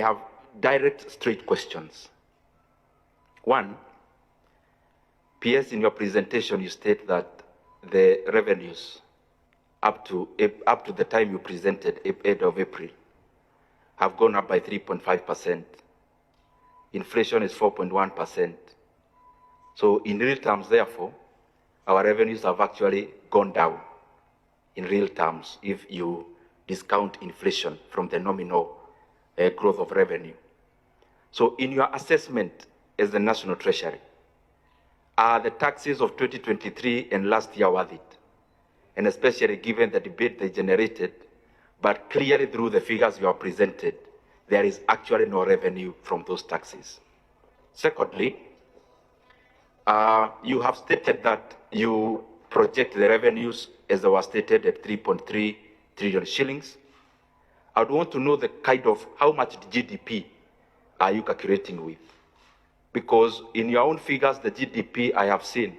I have direct, straight questions. One, PS, in your presentation, you state that the revenues up to the time you presented, 8th of April, have gone up by 3.5%. Inflation is 4.1%. So in real terms, therefore, our revenues have actually gone down in real terms if you discount inflation from the nominal growth of revenue. So in your assessment as the National Treasury, are the taxes of 2023 and last year worth it? And especially given the debate they generated, but clearly through the figures you have presented, there is actually no revenue from those taxes. Secondly, you have stated that you project the revenues as they were stated at 3.3 trillion shillings. I would want to know the kind of how much GDP are you calculating with? Because in your own figures, the GDP I have seen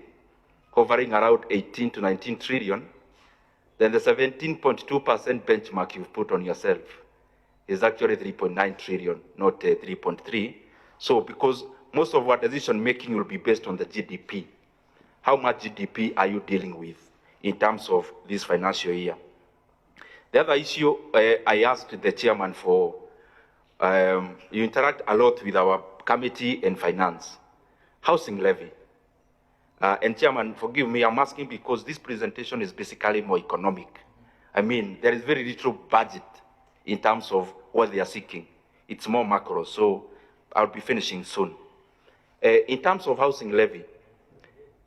hovering around 18 to 19 trillion, then the 17.2% benchmark you've put on yourself is actually 3.9 trillion, not 3.3. So because most of our decision making will be based on the GDP, how much GDP are you dealing with in terms of this financial year? The other issue I asked the chairman for, you interact a lot with our committee and finance, housing levy. And chairman, forgive me, I'm asking because this presentation is basically more economic. I mean, there is very little budget in terms of what they are seeking. It's more macro, so I'll be finishing soon. In terms of housing levy,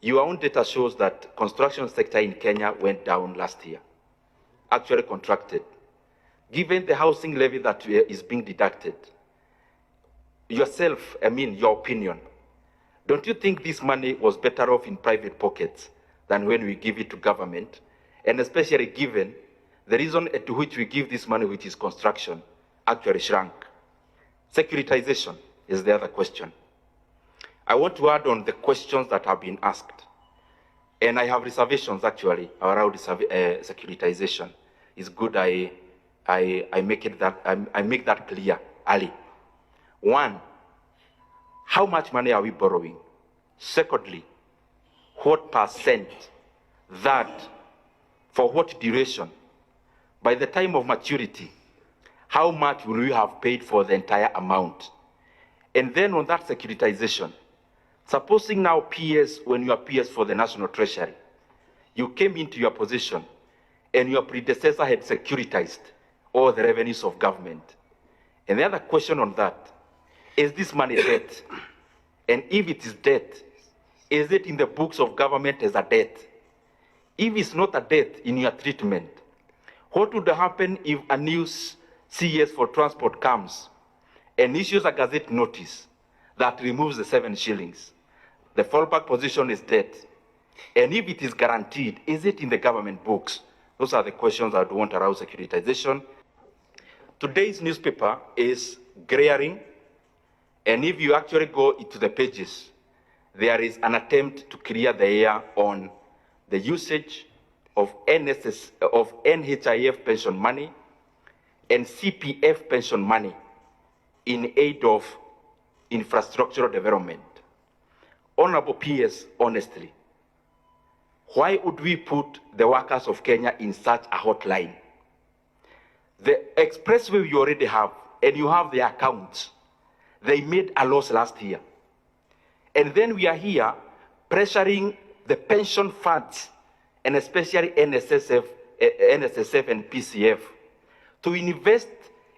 your own data shows that construction sector in Kenya went down last year, actually contracted. Given the housing levy that is being deducted, yourself, I mean, your opinion, don't you think this money was better off in private pockets than when we give it to government? And especially given the reason to which we give this money, which is construction, actually shrunk. Securitization is the other question. I want to add on the questions that have been asked. And I have reservations actually around securitization. It's good I make that clear early. One, how much money are we borrowing? Secondly, what percent, that, for what duration? By the time of maturity, how much will we have paid for the entire amount? And then on that securitization, supposing now PS, when you are PS for the National Treasury, you came into your position and your predecessor had securitized all the revenues of government. And the other question on that, is this money debt? And if it is debt, is it in the books of government as a debt? If it's not a debt in your treatment, what would happen if a new CS for transport comes and issues a gazette notice that removes the 7 shillings? The fallback position is debt. And if it is guaranteed, is it in the government books? Those are the questions I would want around securitization. Today's newspaper is glaring. And if you actually go into the pages, there is an attempt to clear the air on the usage of NHIF pension money and CPF pension money in aid of infrastructural development. Honorable PS, honestly, why would we put the workers of Kenya in such a hotline? The expressway you already have, and you have the accounts. They made a loss last year. And then we are here pressuring the pension funds, and especially NSSF and PCF, to invest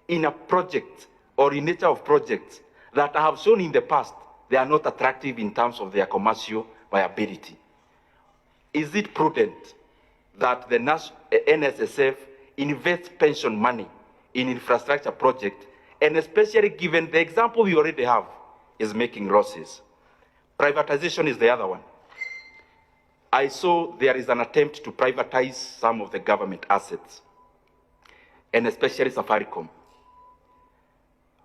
in a project or in nature of projects that I have shown in the past they are not attractive in terms of their commercial viability. Is it prudent that the NSSF invests pension money in infrastructure projects, and especially given the example we already have is making losses? Privatization is the other one. I saw there is an attempt to privatize some of the government assets, and especially Safaricom.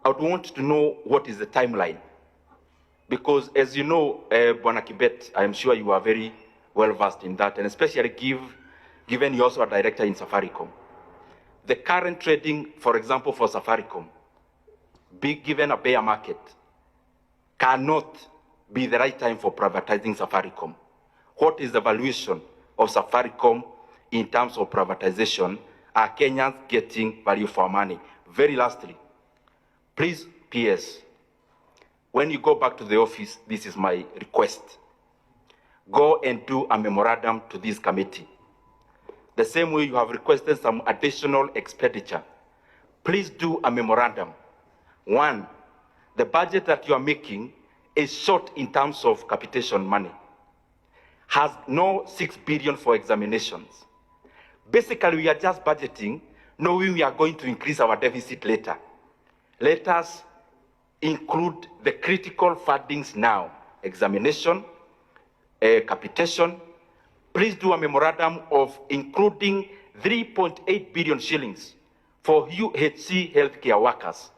I would want to know what is the timeline. Because as you know, Bwana Kibet, I am sure you are very well versed in that, and especially given you're also a director in Safaricom. The current trading, for example, for Safaricom, given a bear market, cannot be the right time for privatizing Safaricom. What is the valuation of Safaricom in terms of privatization? Are Kenyans getting value for money? Very lastly, please, PS, when you go back to the office, this is my request. Go and do a memorandum to this committee. The same way you have requested some additional expenditure. Please do a memorandum. One, the budget that you are making is short in terms of capitation money. Has no 6 billion for examinations. Basically, we are just budgeting, knowing we are going to increase our deficit later. Let us include the critical fundings now. Examination, capitation. Please do a memorandum of including 3.8 billion shillings for UHC healthcare workers,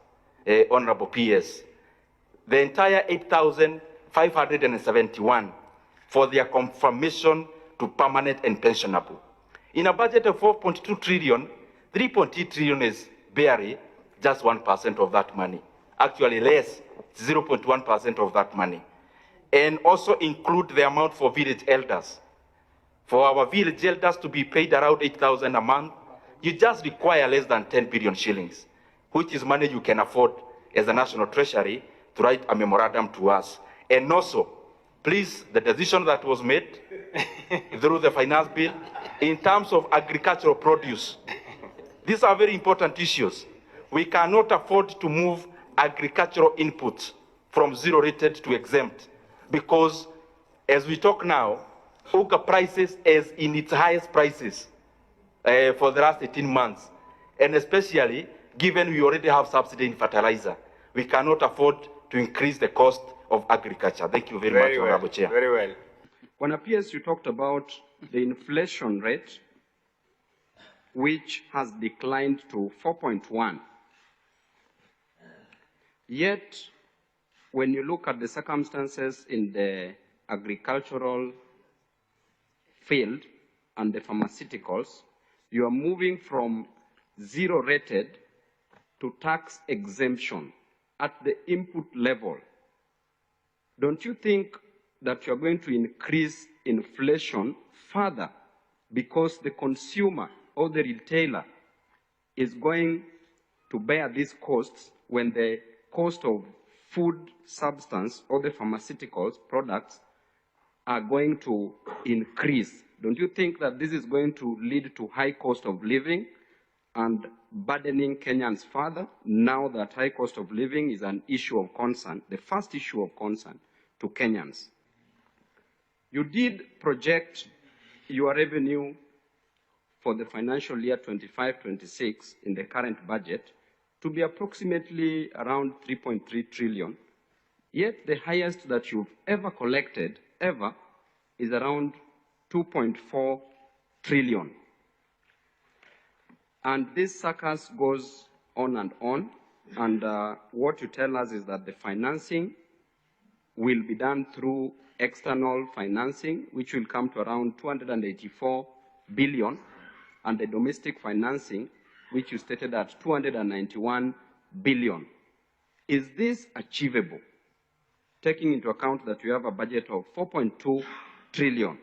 Honorable PS. The entire 8,571 for their confirmation to permanent and pensionable. In a budget of 4.2 trillion, 3.8 trillion is barely just 1% of that money. Actually less, 0.1% of that money. And also include the amount for village elders. For our village elders to be paid around 8,000 a month, you just require less than 10 billion shillings, which is money you can afford as a national treasury to write a memorandum to us. And also, please, the decision that was made through the finance bill in terms of agricultural produce, these are very important issues. We cannot afford to move agricultural inputs from zero rated to exempt, because as we talk now, Uga prices is in its highest prices for the last 18 months. And especially given we already have subsidy in fertilizer, we cannot afford to increase the cost of agriculture. Thank you very much, Honorable Chair. Very well. When appears you talked about the inflation rate, which has declined to 4.1. Yet, when you look at the circumstances in the agricultural field and the pharmaceuticals, you are moving from zero rated to tax exemption at the input level. Don't you think that you're going to increase inflation further because the consumer or the retailer is going to bear these costs when the cost of food substance or the pharmaceuticals products are going to increase? Don't you think that this is going to lead to high cost of living and burdening Kenyans further, now that high cost of living is an issue of concern, the first issue of concern to Kenyans? You did project your revenue for the financial year 25-26 in the current budget to be approximately around 3.3 trillion, yet the highest that you've ever collected, is around 2.4 trillion. And this circus goes on, and what you tell us is that the financing will be done through external financing, which will come to around 284 billion, and the domestic financing, which you stated at 291 billion. Is this achievable, taking into account that you have a budget of 4.2 trillion?